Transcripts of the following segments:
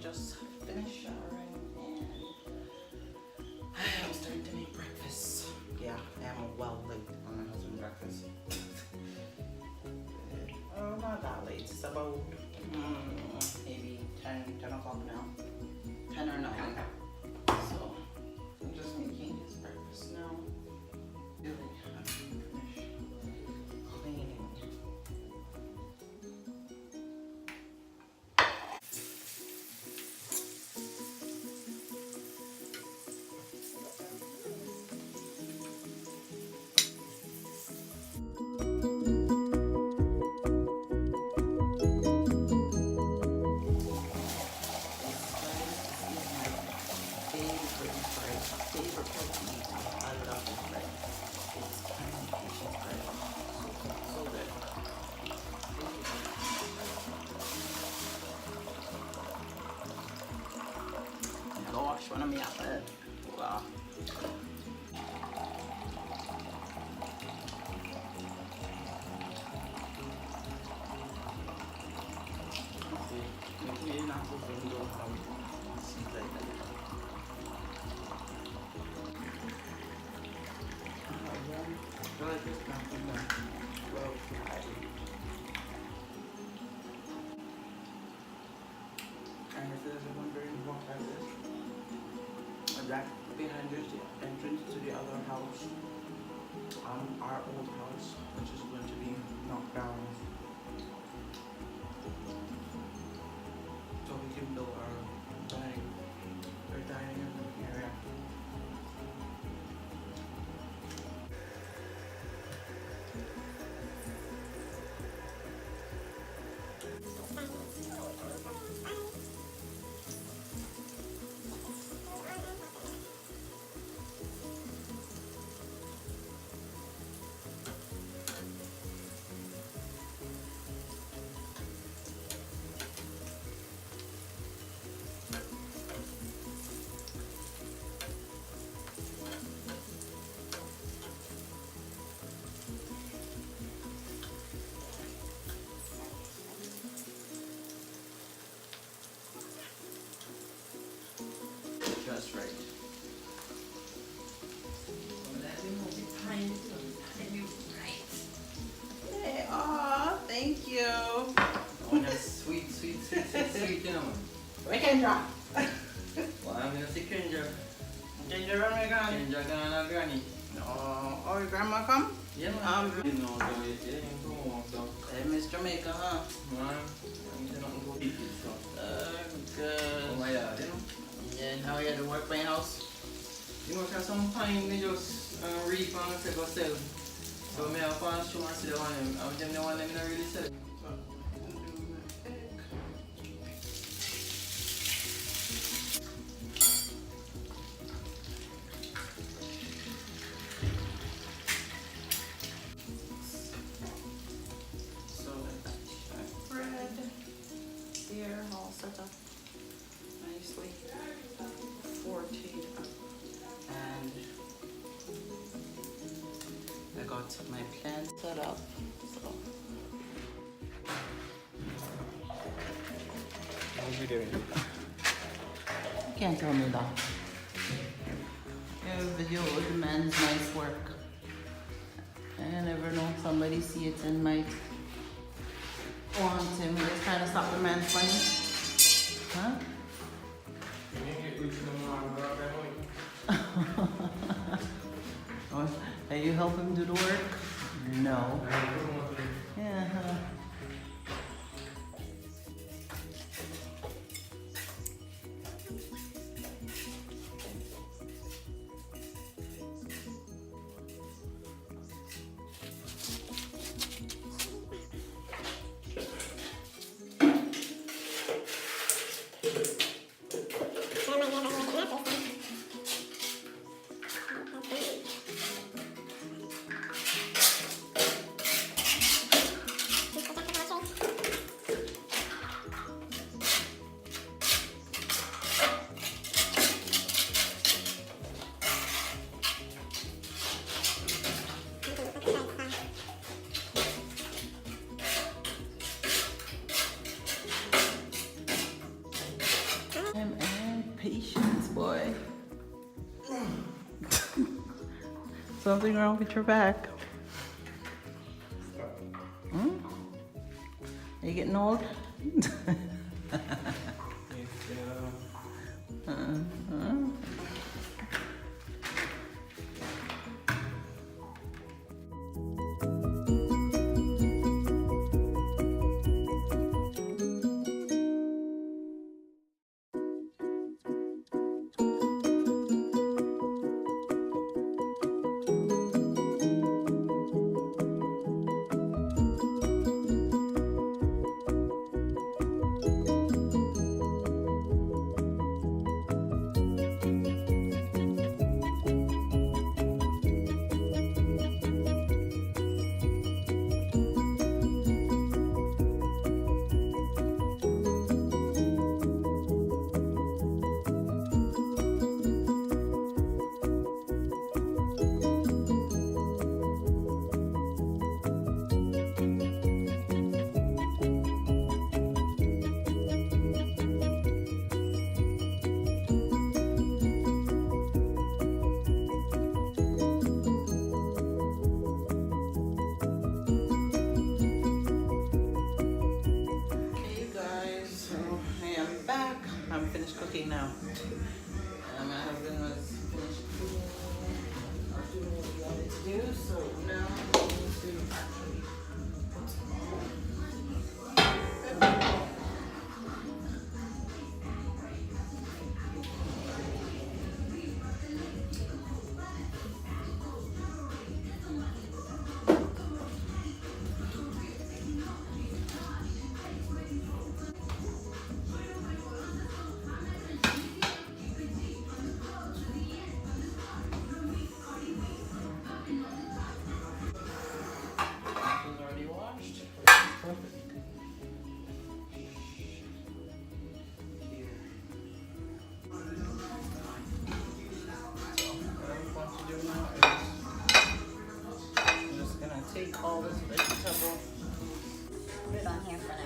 just finished showering and I'm starting to make breakfast. Yeah, I am well late on my husband's breakfast. Oh, not that late. It's about maybe 10 o'clock now. 10 or 9. So I'm just making his breakfast now. Really, I'm finished cleaning. Gosh, when I'm at bed. Wow. Maybe not so good though. Seems like that. I like this camping now. Well, and if there's wondering what that is, that behind is the entrance to the other house, our old house, which is going to be knocked down, so we can build our dining and living area. Just right. Hey, aw, thank you. Oh, that's sweet, you know. Where Kendra? Well, I'm gonna see Kendra. Kendra and my granny. Kendra and our granny. Oh, your grandma come? Yeah, man. You know, so you come home, so. Hey, Miss Jamaica, huh? Man, I'm just not going to eat it, so. Good. Oh my God, you know. And how you had to work by your house? You know, because some pine, they just reap and say go sell. So I have to show and see the one them. I'm the one them not really sell. So bread here, all set up nicely. 14. And I got my plant set up. So How's you doing? you can't tell me that. Your video demands nice work. I never know, somebody see it and might want him. Just trying to stop the man's money. Huh? Are you help him do the work? No. Yeah. something wrong with your back? Hmm? Are you getting old? I'm finished cooking now. My husband was finished cooking or doing what he wanted to do, so now I need to actually put some on. Take all this vegetable. Put it on here for now.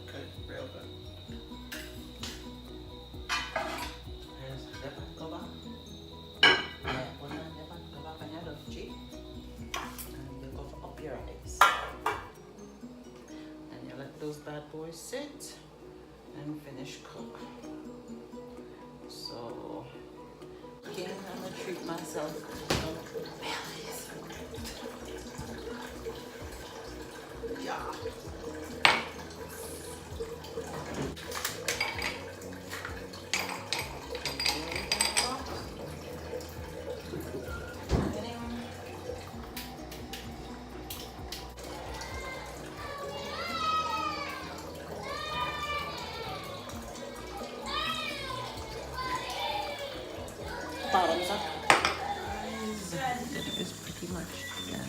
good, real good. Here's the pan go back. Yeah, put on the pan go back on your left cheek. And you cover up your eyes. And you let those bad boys sit and finish cook. So, again, I'm gonna treat myself. Yeah. Bottoms up. That is pretty much that.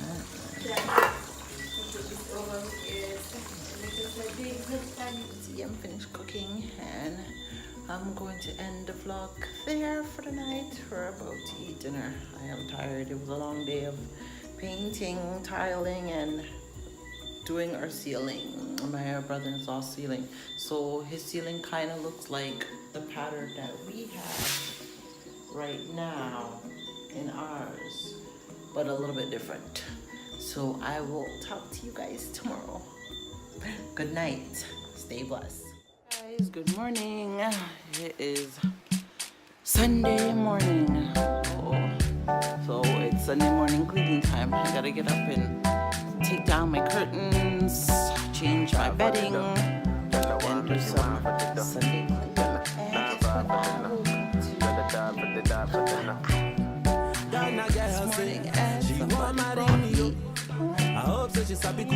See, I'm finished cooking and I'm going to end the vlog there for the night. We're about to eat dinner. I am tired. It was a long day of painting, tiling, and doing our ceiling. My brother-in-law's ceiling. So his ceiling kind of looks like the pattern that we have right now in ours, but a little bit different. So I will talk to you guys tomorrow. Good night. Stay blessed. Guys, good morning. It is Sunday morning. So it's Sunday morning cleaning time. I gotta get up and take down my curtains, change my bedding, and do some Sunday cleaning. And guess what? I will this morning as somebody brought me